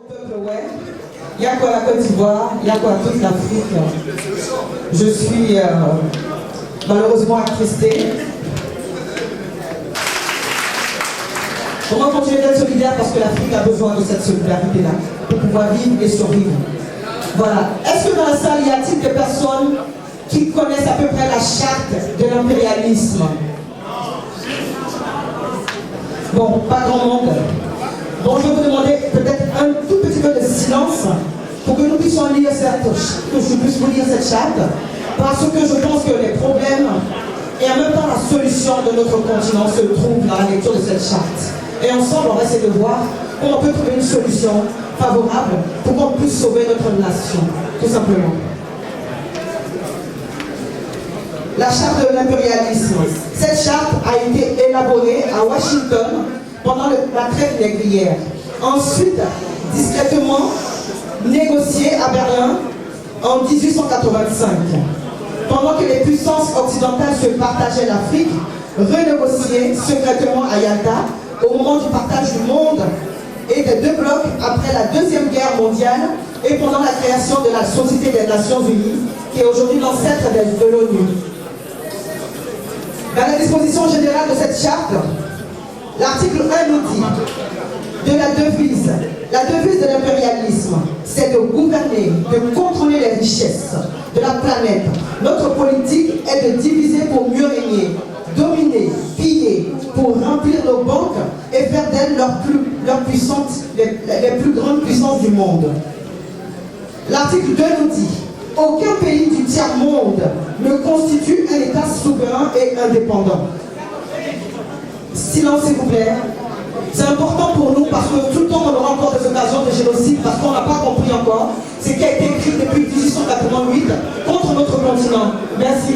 Il y a quoi la Côte d'Ivoire, il y a quoi toute l'Afrique. Je suis malheureusement attristée. On va continuer d'être solidaire parce que l'Afrique a besoin de cette solidarité-là pour pouvoir vivre et survivre. Voilà. Est-ce que dans la salle, y a-t-il des personnes qui connaissent à peu près la charte de l'impérialisme? Bon, pas grand monde. Bon, je vais vous demander peut-être un tout petit peu de silence pour que nous puissions lire que je puisse vous lire cette charte, parce que je pense que les problèmes et en même temps la solution de notre continent se trouvent dans la lecture de cette charte. Et ensemble, on va essayer de voir comment on peut trouver une solution favorable pour qu'on puisse sauver notre nation, tout simplement. La charte de l'impérialisme. Cette charte a été élaborée à Washington pendant la trêve négrière. Ensuite, discrètement négociée à Berlin en 1885. Pendant que les puissances occidentales se partageaient l'Afrique, renégociée secrètement à Yalta au moment du partage du monde et des deux blocs après la Deuxième Guerre mondiale et pendant la création de la Société des Nations Unies, qui est aujourd'hui l'ancêtre de l'ONU. Dans la disposition générale de cette charte, l'article 1 nous dit de la devise de l'impérialisme, c'est de gouverner, de contrôler les richesses de la planète. Notre politique est de diviser pour mieux régner, dominer, piller, pour remplir nos banques et faire d'elles les plus grandes puissances du monde. L'article 2 nous dit aucun pays du tiers-monde ne constitue un État souverain et indépendant. Silence s'il vous plaît. C'est important pour nous parce que tout le temps on aura encore des occasions de génocide parce qu'on n'a pas compris encore ce qui a été écrit depuis 1888 contre notre continent. Merci.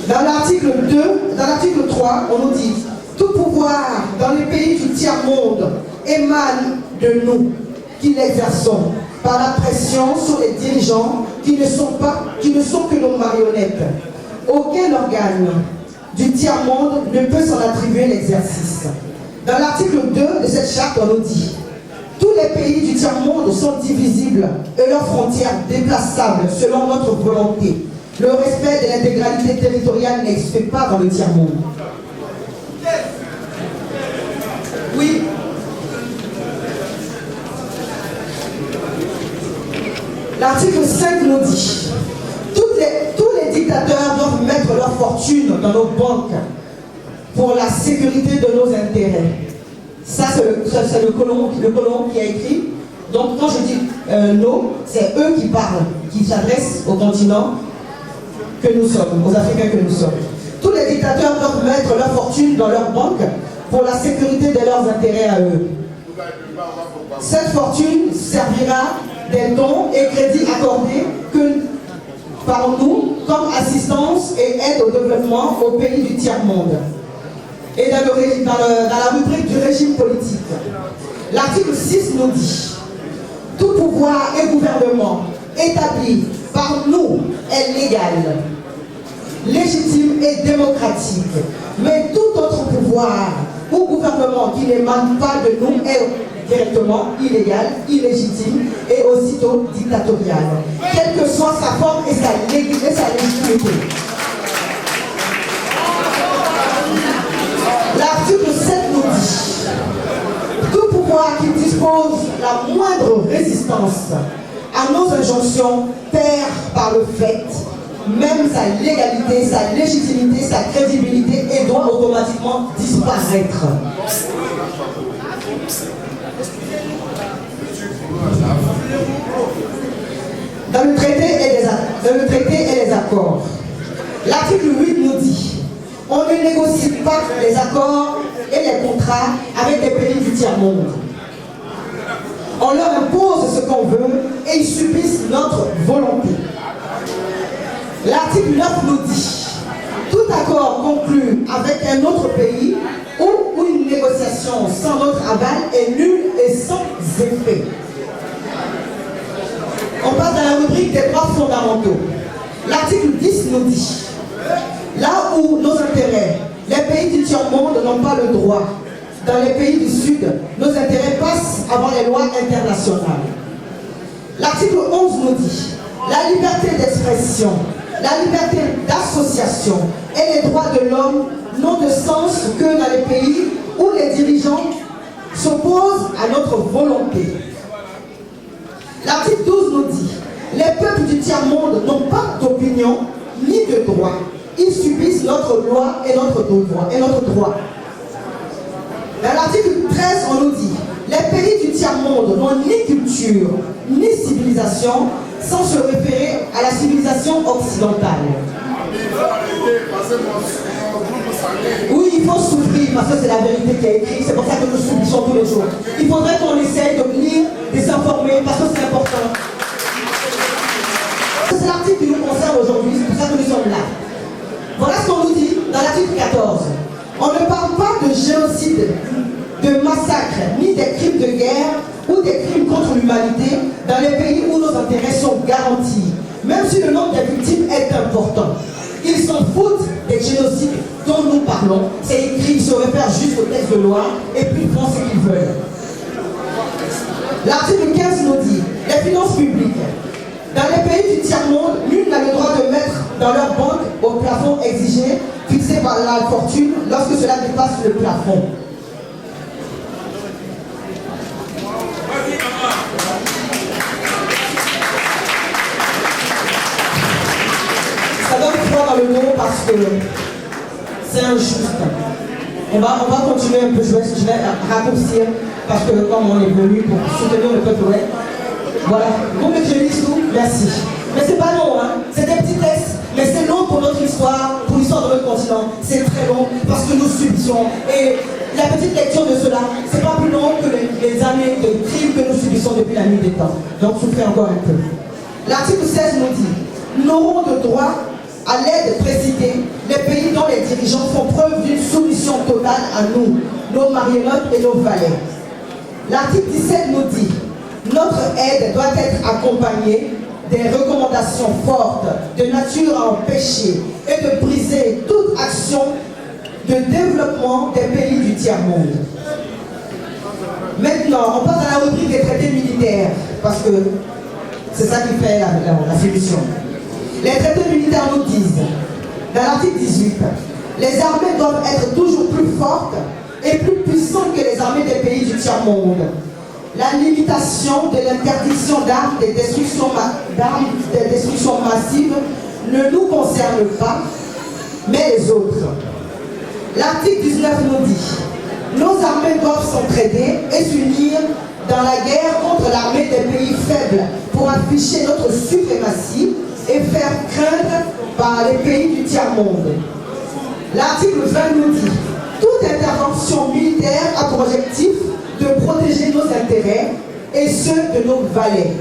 Dans l'article 2, dans l'article 3, on nous dit tout pouvoir dans les pays du tiers-monde émane de nous qui l'exerçons par la pression sur les dirigeants qui ne sont que nos marionnettes. Aucun organe du tiers-monde ne peut s'en attribuer l'exercice. Dans l'article 2 de cette charte, on nous dit tous les pays du tiers-monde sont divisibles et leurs frontières déplaçables selon notre volonté. Le respect de l'intégralité territoriale n'existe pas dans le tiers-monde. Oui. L'article 5 nous dit tous les dictateurs doivent mettre leur fortune dans nos banques pour la sécurité de nos intérêts. Ça, c'est le colon qui a écrit. Donc, quand je dis nous, c'est eux qui parlent, qui s'adressent au continent que nous sommes, aux Africains que nous sommes. Tous les dictateurs doivent mettre leur fortune dans leurs banques pour la sécurité de leurs intérêts à eux. Cette fortune servira des dons et crédits accordés par nous comme assistance et aide au développement aux pays du tiers-monde. Et dans la rubrique du régime politique, l'article 6 nous dit tout pouvoir et gouvernement établi par nous est légal, légitime et démocratique. Mais tout autre pouvoir ou gouvernement qui n'émane pas de nous est directement illégal, illégitime et aussitôt dictatorial, quelle que soit sa forme et sa légitimité. L'article 7 nous dit tout pouvoir qui dispose la moindre résistance à nos injonctions perd par le fait même sa légalité, sa légitimité, sa crédibilité et doit automatiquement disparaître. Dans le traité et les accords, l'article 8 nous dit on ne négocie pas les accords et les contrats avec les pays du tiers-monde. On leur impose ce qu'on veut et ils subissent notre volonté. L'article 9 nous dit tout accord conclu avec un autre pays ou une négociation sans notre aval est nul et sans effet. On passe dans la rubrique des droits fondamentaux. L'article 10 nous dit là où nos intérêts, les pays du tiers-monde n'ont pas le droit dans les pays du Sud, nos intérêts passent avant les lois internationales. L'article 11 nous dit la liberté d'expression, la liberté d'association et les droits de l'homme n'ont de sens que dans les pays où les dirigeants s'opposent à notre volonté. L'article 12 nous dit les peuples du tiers-monde n'ont pas d'opinion ni de droit. Ils subissent notre loi et notre droit. Dans l'article 13, on nous dit les pays du tiers-monde n'ont ni culture ni civilisation sans se référer à la civilisation occidentale. Oui, il faut souffrir parce que c'est la vérité qui est écrite. C'est pour ça que nous souffrons tous les jours. Il faudrait qu'on essaye de lire, de s'informer parce que c'est important. C'est l'article qui nous concerne aujourd'hui, c'est pour ça que nous sommes là. Voilà ce qu'on nous dit dans l'article 14. On ne parle pas de génocide, de massacre, ni des crimes de guerre ou des crimes contre l'humanité dans les pays où nos intérêts sont garantis, même si le nombre des victimes est important. Ils s'en foutent des génocides dont nous parlons. C'est écrit, ils se réfèrent juste au texte de loi et puis ils font ce qu'ils veulent. L'article 15 nous dit les finances publiques. Dans les pays du tiers-monde, nul n'a le droit de mettre dans leur banque au plafond exigé, fixé par la fortune, lorsque cela dépasse le plafond. Ça donne froid dans le dos parce que c'est injuste. On va continuer un peu, je vais raccourcir parce que comme on est venu pour soutenir le peuple, ouais. Voilà, vous mettez tout, merci. Mais c'est pas long, hein. C'est des petits textes, mais c'est long pour notre histoire, pour l'histoire de notre continent. C'est très long parce que nous subissons. Et la petite lecture de cela, c'est pas plus long que les années de crimes que nous subissons depuis la nuit des temps. Donc souffrez encore un peu. L'article 16 nous dit n'auront de droit à l'aide précitée les pays dont les dirigeants font preuve d'une soumission totale à nous, nos marionnettes et nos valets. L'article 17 nous dit notre aide doit être accompagnée des recommandations fortes de nature à empêcher et de briser toute action de développement des pays du tiers-monde. Maintenant, on passe à la rubrique des traités militaires, parce que c'est ça qui fait la solution. Les traités militaires nous disent, dans l'article 18, les armées doivent être toujours plus fortes et plus puissantes que les armées des pays du tiers-monde. La limitation de l'interdiction d'armes de destruction massive ne nous concerne pas, mais les autres. L'article 19 nous dit nos armées doivent s'entraider et s'unir dans la guerre contre l'armée des pays faibles pour afficher notre suprématie et faire craindre par les pays du tiers-monde. L'article 20 nous dit toute intervention militaire a pour objectif de protéger nos intérêts et ceux de nos valets.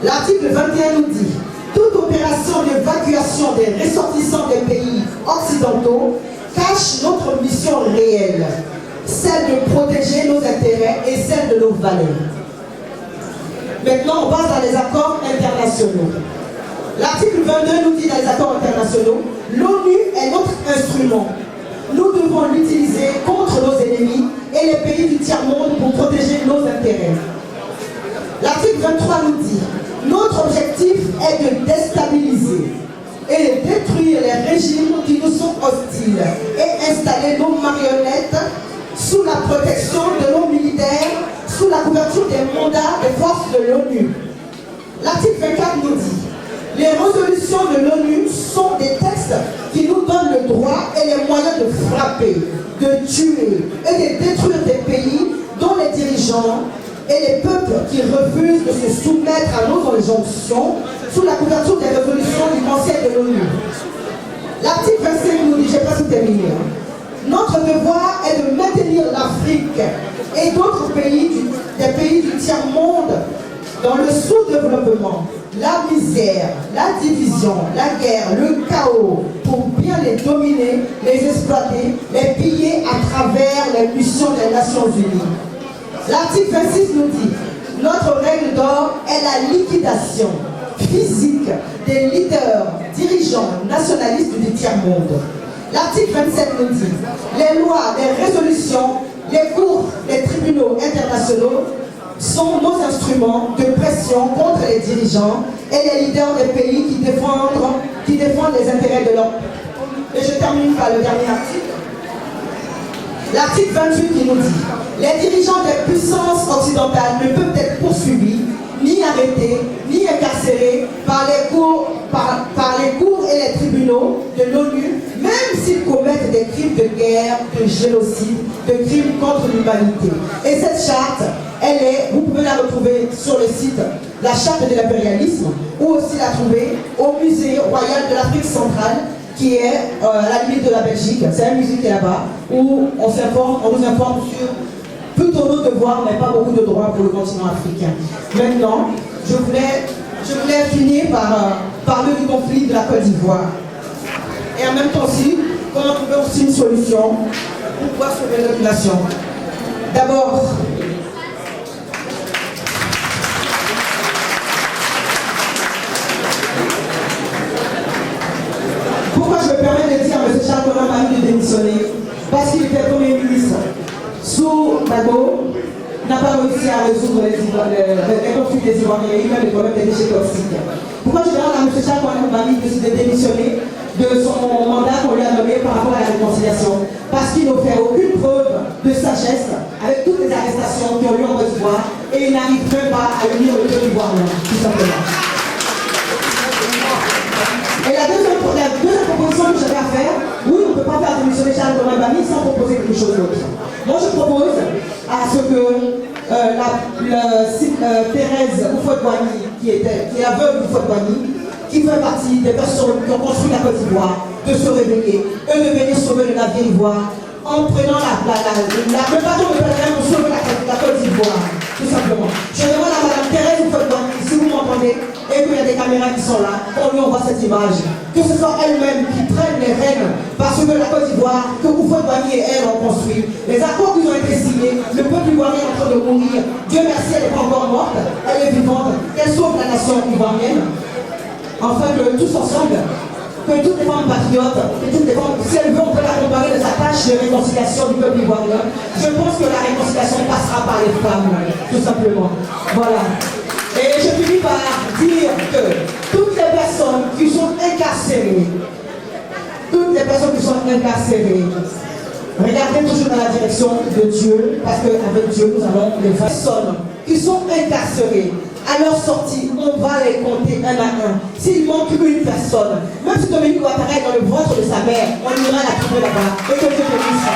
L'article 21 nous dit toute opération d'évacuation des ressortissants des pays occidentaux cache notre mission réelle, celle de protéger nos intérêts et celle de nos valeurs. Maintenant, on passe dans les accords internationaux. L'article 22 nous dit dans les accords internationaux, l'ONU est notre instrument. Nous devons l'utiliser contre nos ennemis et les pays du tiers-monde pour protéger nos intérêts. L'article 23 nous dit notre objectif est de déstabiliser et de détruire les régimes qui nous sont hostiles et installer nos marionnettes sous la protection de nos militaires, sous la couverture des mandats des forces de l'ONU. L'article 24 nous dit les résolutions de l'ONU sont des textes qui nous donnent le droit et les moyens de frapper, de tuer et de détruire des pays dont les dirigeants et les peuples qui refusent de se soumettre à nos injonctions sous la couverture des résolutions du Conseil de l'ONU. L'article 25 nous dit, j'ai presque terminé, notre devoir est de maintenir l'Afrique et d'autres pays, des pays du tiers-monde dans le sous-développement, la misère, la division, la guerre, le chaos, pour bien les dominer, les exploiter, les piller à travers les missions des Nations Unies. L'article 26 nous dit, notre règle d'or est la liquidation physique des leaders, dirigeants, nationalistes du tiers-monde. L'article 27 nous dit, les lois, les résolutions, les cours, les tribunaux internationaux sont nos instruments de pression contre les dirigeants et les leaders des pays qui défendent les intérêts de leur peuple. Et je termine par le dernier article. L'article 28 qui nous dit, les dirigeants des puissances occidentales ne peuvent être poursuivis, ni arrêtés, ni incarcérés par les cours et les tribunaux de l'ONU, même s'ils commettent des crimes de guerre, de génocide, de crimes contre l'humanité. Et cette charte, vous pouvez la retrouver sur le site, la charte de l'impérialisme, ou aussi la trouver au musée royal de l'Afrique centrale, qui est à la limite de la Belgique. C'est un musée qui est là-bas, où on nous informe sur plutôt nos devoirs, mais pas beaucoup de droits pour le continent africain. Maintenant, je voulais finir par parler du conflit de la Côte d'Ivoire. Et en même temps aussi, qu'on a trouvé aussi une solution pour pouvoir sauver la population. D'abord, pourquoi je me permets de dire à M. Charles Konan de démissionner? Parce qu'il était Premier ministre sous Gbagbo, n'a pas réussi à résoudre les conflits des Ivoiriens, et même les problèmes des déchets toxiques. Pourquoi je demande à M. Charles Konan de démissionner de son mandat qu'on lui a nommé par rapport à la réconciliation? Parce qu'il n'offre aucune preuve de sagesse avec toutes les arrestations qui ont lieu en Côte d'Ivoire, et il n'arrive même pas à unir le peuple ivoirien, tout simplement. Et la deuxième proposition que j'avais à faire, oui, on ne peut pas faire démissionner Charles Konan Banny sans proposer quelque chose d'autre. Moi, je propose à ce que Thérèse Houphouët-Boigny, qui est la veuve Houphouët-Boigny, qui fait partie des personnes qui ont construit la Côte d'Ivoire, de se réveiller et de venir sauver le navire ivoire en prenant le bateau de pèlerin pour sauver la Côte d'Ivoire, tout simplement. Je demande à Mme Thérèse Houphouët-Boigny, si vous m'entendez, et qu'il y a des caméras qui sont là, on lui envoie cette image, que ce soit elle-même qui prenne les rênes, parce que la Côte d'Ivoire, que Houphouët-Boigny et elle ont construit, les accords qui ont été signés, le peuple ivoirien est en train de mourir, Dieu merci, elle n'est pas encore morte, elle est vivante, qu'elle sauve la nation ivoirienne, afin que tous ensemble, que toutes les femmes patriotes, que toutes les femmes, si elles veulent, on peut la comparer de sa tâche de réconciliation du peuple ivoirien. Je pense que la réconciliation passera par les femmes, tout simplement. Voilà. Et je finis par dire que toutes les personnes qui sont incarcérées, regardez toujours dans la direction de Dieu, parce qu'avec Dieu, nous allons les personnes qui sont incarcérées. À leur sortie, on va les compter un à un. S'il manque une personne, même si Dominique Ouattara est dans le ventre de sa mère, on ira la trouver là-bas. Et que Dieu bénisse.